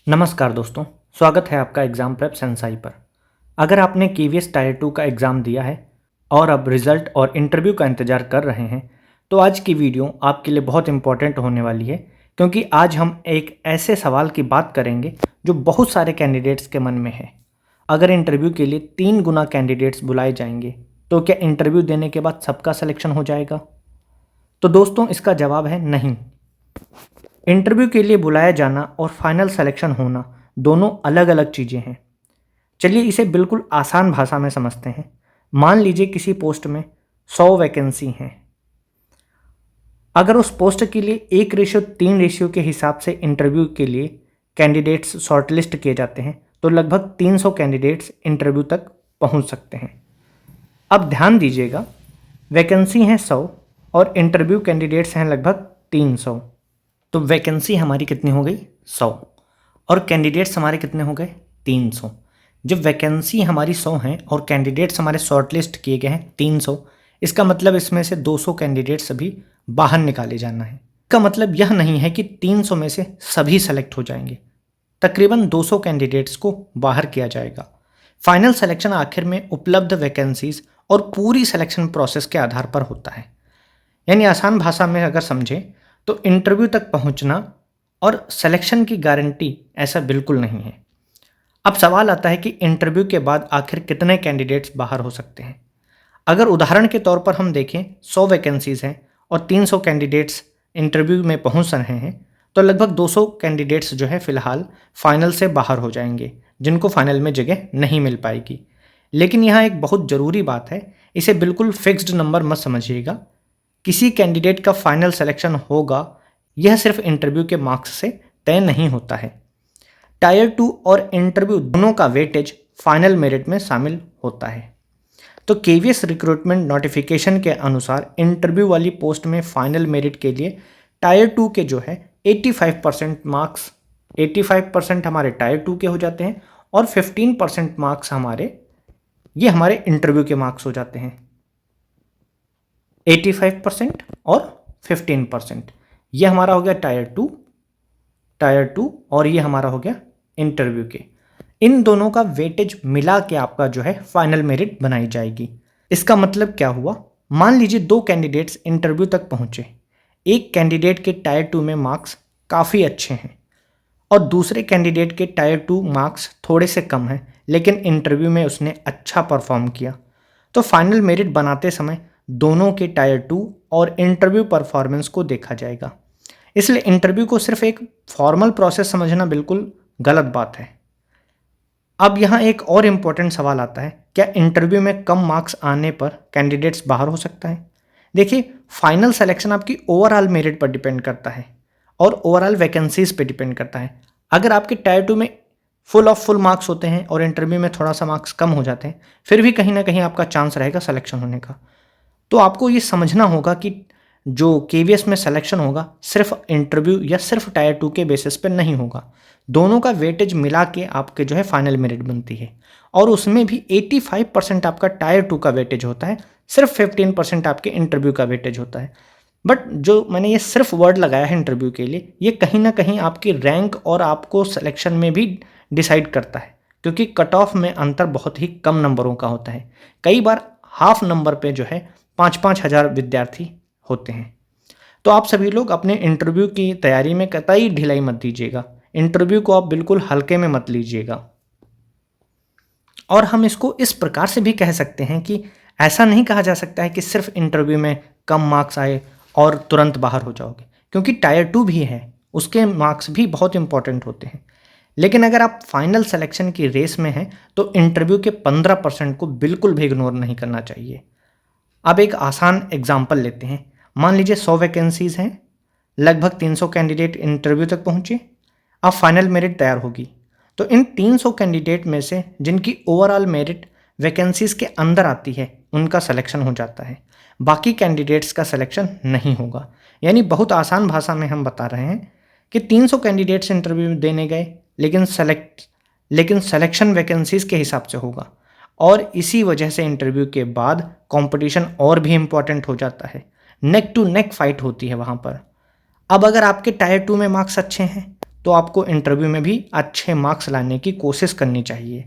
नमस्कार दोस्तों, स्वागत है आपका एग्ज़ाम प्रेप सेंसाई पर। अगर आपने केवीएस टायर 2 का एग्ज़ाम दिया है और अब रिज़ल्ट और इंटरव्यू का इंतज़ार कर रहे हैं, तो आज की वीडियो आपके लिए बहुत इम्पॉर्टेंट होने वाली है, क्योंकि आज हम एक ऐसे सवाल की बात करेंगे जो बहुत सारे कैंडिडेट्स के मन में है। अगर इंटरव्यू के लिए 3 गुना कैंडिडेट्स बुलाए जाएंगे, तो क्या इंटरव्यू देने के बाद सबका सिलेक्शन हो जाएगा? तो दोस्तों, इसका जवाब है नहीं। इंटरव्यू के लिए बुलाया जाना और फाइनल सिलेक्शन होना दोनों अलग अलग चीज़ें हैं। चलिए इसे बिल्कुल आसान भाषा में समझते हैं। मान लीजिए किसी पोस्ट में 100 वैकेंसी हैं। अगर उस पोस्ट के लिए 1:3 रेशियो के हिसाब से इंटरव्यू के लिए कैंडिडेट्स शॉर्टलिस्ट किए जाते हैं, तो लगभग 300 कैंडिडेट्स इंटरव्यू तक पहुंच सकते हैं। अब ध्यान दीजिएगा, वैकेंसी हैं 100 और इंटरव्यू कैंडिडेट्स हैं लगभग 300। तो वैकेंसी हमारी कितनी हो गई? 100 और कैंडिडेट्स हमारे कितने हो गए? 300। जब वैकेंसी हमारी 100 हैं और कैंडिडेट्स हमारे शॉर्टलिस्ट किए गए हैं 300, इसका मतलब इसमें से 200 कैंडिडेट्स अभी बाहर निकाले जाना है। इसका मतलब यह नहीं है कि 300 में से सभी सेलेक्ट हो जाएंगे। तकरीबन 200 कैंडिडेट्स को बाहर किया जाएगा। फाइनल सिलेक्शन आखिर में उपलब्ध वैकेंसीज और पूरी सिलेक्शन प्रोसेस के आधार पर होता है। यानी आसान भाषा में अगर समझें तो इंटरव्यू तक पहुंचना और सिलेक्शन की गारंटी ऐसा बिल्कुल नहीं है। अब सवाल आता है कि इंटरव्यू के बाद आखिर कितने कैंडिडेट्स बाहर हो सकते हैं। अगर उदाहरण के तौर पर हम देखें 100 वैकेंसीज हैं और 300 कैंडिडेट्स इंटरव्यू में पहुंच रहे हैं, तो लगभग 200 कैंडिडेट्स जो है फ़िलहाल फाइनल से बाहर हो जाएंगे, जिनको फाइनल में जगह नहीं मिल पाएगी। लेकिन यहाँ एक बहुत ज़रूरी बात है, इसे बिल्कुल फिक्स्ड नंबर मत समझिएगा। किसी कैंडिडेट का फाइनल सिलेक्शन होगा, यह सिर्फ इंटरव्यू के मार्क्स से तय नहीं होता है। टायर 2 और इंटरव्यू दोनों का वेटेज फाइनल मेरिट में शामिल होता है। तो केवीएस रिक्रूटमेंट नोटिफिकेशन के अनुसार इंटरव्यू वाली पोस्ट में फाइनल मेरिट के लिए टायर 2 के जो है 85% मार्क्स, 85% हमारे टायर 2 के हो जाते हैं और 15% मार्क्स हमारे इंटरव्यू के मार्क्स हो जाते हैं। 85% और 15%, ये हमारा हो गया टायर 2 और ये हमारा हो गया इंटरव्यू के। इन दोनों का वेटेज मिला के आपका जो है फाइनल मेरिट बनाई जाएगी। इसका मतलब क्या हुआ? मान लीजिए 2 कैंडिडेट्स इंटरव्यू तक पहुंचे। एक कैंडिडेट के टायर 2 में मार्क्स काफ़ी अच्छे हैं और दूसरे कैंडिडेट के टायर 2 मार्क्स थोड़े से कम हैं, लेकिन इंटरव्यू में उसने अच्छा परफॉर्म किया। तो फाइनल मेरिट बनाते समय दोनों के टायर 2 और इंटरव्यू परफॉर्मेंस को देखा जाएगा। इसलिए इंटरव्यू को सिर्फ एक फॉर्मल प्रोसेस समझना बिल्कुल गलत बात है। अब यहाँ एक और इम्पोर्टेंट सवाल आता है, क्या इंटरव्यू में कम मार्क्स आने पर कैंडिडेट्स बाहर हो सकता है? देखिए, फाइनल सिलेक्शन आपकी ओवरऑल मेरिट पर डिपेंड करता है और ओवरऑल वैकेंसीज पे डिपेंड करता है। अगर आपके टायर 2 में फुल मार्क्स होते हैं और इंटरव्यू में थोड़ा सा मार्क्स कम हो जाते हैं, फिर भी कहीं ना कहीं आपका चांस रहेगा सिलेक्शन होने का। तो आपको ये समझना होगा कि जो केवीएस में सिलेक्शन होगा सिर्फ इंटरव्यू या सिर्फ टायर 2 के बेसिस पे नहीं होगा। दोनों का वेटेज मिला के आपके जो है फाइनल मेरिट बनती है और उसमें भी 85% आपका टायर 2 का वेटेज होता है, सिर्फ 15% आपके इंटरव्यू का वेटेज होता है। बट जो मैंने ये सिर्फ वर्ड लगाया है इंटरव्यू के लिए, ये कहीं ना कहीं आपकी रैंक और आपको सिलेक्शन में भी डिसाइड करता है, क्योंकि कट ऑफ में अंतर बहुत ही कम नंबरों का होता है। कई बार हाफ नंबर पे जो है 5-5 हज़ार विद्यार्थी होते हैं। तो आप सभी लोग अपने इंटरव्यू की तैयारी में कतई ढिलाई मत दीजिएगा। इंटरव्यू को आप बिल्कुल हल्के में मत लीजिएगा। और हम इसको इस प्रकार से भी कह सकते हैं कि ऐसा नहीं कहा जा सकता है कि सिर्फ इंटरव्यू में कम मार्क्स आए और तुरंत बाहर हो जाओगे, क्योंकि टायर 2 भी है, उसके मार्क्स भी बहुत इंपॉर्टेंट होते हैं। लेकिन अगर आप फाइनल सिलेक्शन की रेस में हैं तो इंटरव्यू के 15% को बिल्कुल भी इग्नोर नहीं करना चाहिए। अब एक आसान एग्जाम्पल लेते हैं। मान लीजिए 100 वैकेंसीज़ हैं, लगभग 300 कैंडिडेट इंटरव्यू तक पहुँचे। अब फाइनल मेरिट तैयार होगी, तो इन 300 कैंडिडेट में से जिनकी ओवरऑल मेरिट वैकेंसीज़ के अंदर आती है, उनका सिलेक्शन हो जाता है। बाकी कैंडिडेट्स का सिलेक्शन नहीं होगा। यानी बहुत आसान भाषा में हम बता रहे हैं कि 300 कैंडिडेट्स इंटरव्यू देने गए, लेकिन सिलेक्शन वैकेंसीज़ के हिसाब से होगा और इसी वजह से इंटरव्यू के बाद कंपटीशन और भी इम्पॉर्टेंट हो जाता है। नेक टू नेक फाइट होती है वहाँ पर। अब अगर आपके टायर 2 में मार्क्स अच्छे हैं तो आपको इंटरव्यू में भी अच्छे मार्क्स लाने की कोशिश करनी चाहिए।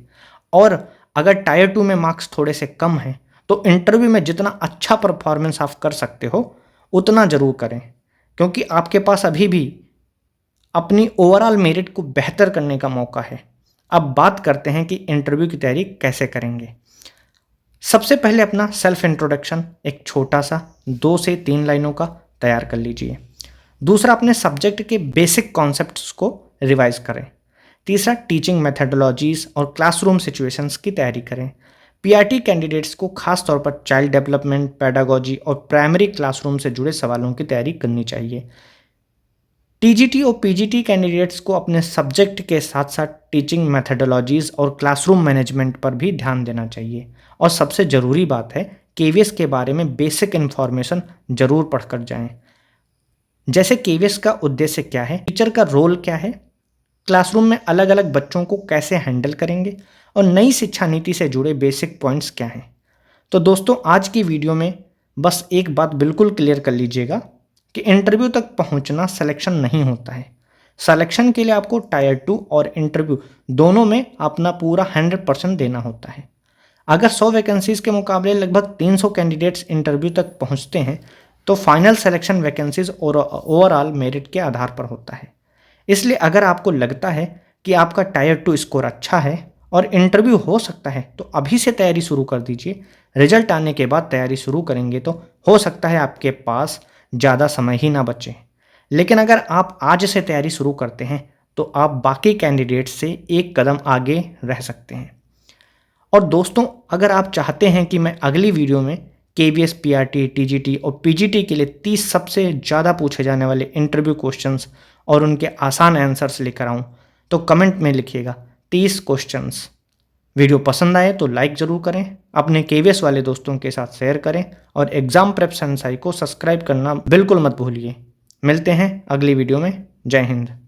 और अगर टायर 2 में मार्क्स थोड़े से कम हैं तो इंटरव्यू में जितना अच्छा परफॉर्मेंस आप कर सकते हो उतना ज़रूर करें, क्योंकि आपके पास अभी भी अपनी ओवरऑल मेरिट को बेहतर करने का मौका है। अब बात करते हैं कि इंटरव्यू की तैयारी कैसे करेंगे। सबसे पहले अपना सेल्फ इंट्रोडक्शन एक छोटा सा 2 से 3 लाइनों का तैयार कर लीजिए। दूसरा, अपने सब्जेक्ट के बेसिक कॉन्सेप्ट्स को रिवाइज करें। तीसरा, टीचिंग मेथडोलॉजीज और क्लासरूम सिचुएशंस की तैयारी करें। पीआरटी कैंडिडेट्स को खास तौर पर चाइल्ड डेवलपमेंट, पेडागोजी और प्राइमरी क्लासरूम से जुड़े सवालों की तैयारी करनी चाहिए। टीजीटी और पीजीटी कैंडिडेट्स को अपने सब्जेक्ट के साथ साथ टीचिंग मेथडोलॉजीज और क्लासरूम मैनेजमेंट पर भी ध्यान देना चाहिए। और सबसे ज़रूरी बात है, केवीएस के बारे में बेसिक इन्फॉर्मेशन ज़रूर पढ़कर जाएं। जैसे केवीएस का उद्देश्य क्या है, टीचर का रोल क्या है, क्लासरूम में अलग अलग बच्चों को कैसे हैंडल करेंगे और नई शिक्षा नीति से जुड़े बेसिक पॉइंट्स क्या हैं। तो दोस्तों, आज की वीडियो में बस एक बात बिल्कुल क्लियर कर लीजिएगा कि इंटरव्यू तक पहुंचना सिलेक्शन नहीं होता है। सिलेक्शन के लिए आपको टायर 2 और इंटरव्यू दोनों में अपना पूरा 100% देना होता है। अगर 100 वैकेंसीज़ के मुकाबले लगभग 300 कैंडिडेट्स इंटरव्यू तक पहुंचते हैं तो फाइनल सिलेक्शन वैकेंसीज और ओवरऑल मेरिट के आधार पर होता है। इसलिए अगर आपको लगता है कि आपका टायर 2 स्कोर अच्छा है और इंटरव्यू हो सकता है तो अभी से तैयारी शुरू कर दीजिए। रिजल्ट आने के बाद तैयारी शुरू करेंगे तो हो सकता है आपके पास ज़्यादा समय ही ना बचे। लेकिन अगर आप आज से तैयारी शुरू करते हैं तो आप बाकी कैंडिडेट्स से एक कदम आगे रह सकते हैं। और दोस्तों, अगर आप चाहते हैं कि मैं अगली वीडियो में केवीएस, पीआरटी, टीजीटी और पीजीटी के लिए 30 सबसे ज़्यादा पूछे जाने वाले इंटरव्यू क्वेश्चंस और उनके आसान आंसर्स लेकर आऊँ, तो कमेंट में लिखिएगा 30 क्वेश्चंस। वीडियो पसंद आए तो लाइक ज़रूर करें, अपने केवीएस वाले दोस्तों के साथ शेयर करें और एग्ज़ाम प्रेप सनसाई को सब्सक्राइब करना बिल्कुल मत भूलिए। मिलते हैं अगली वीडियो में। जय हिंद।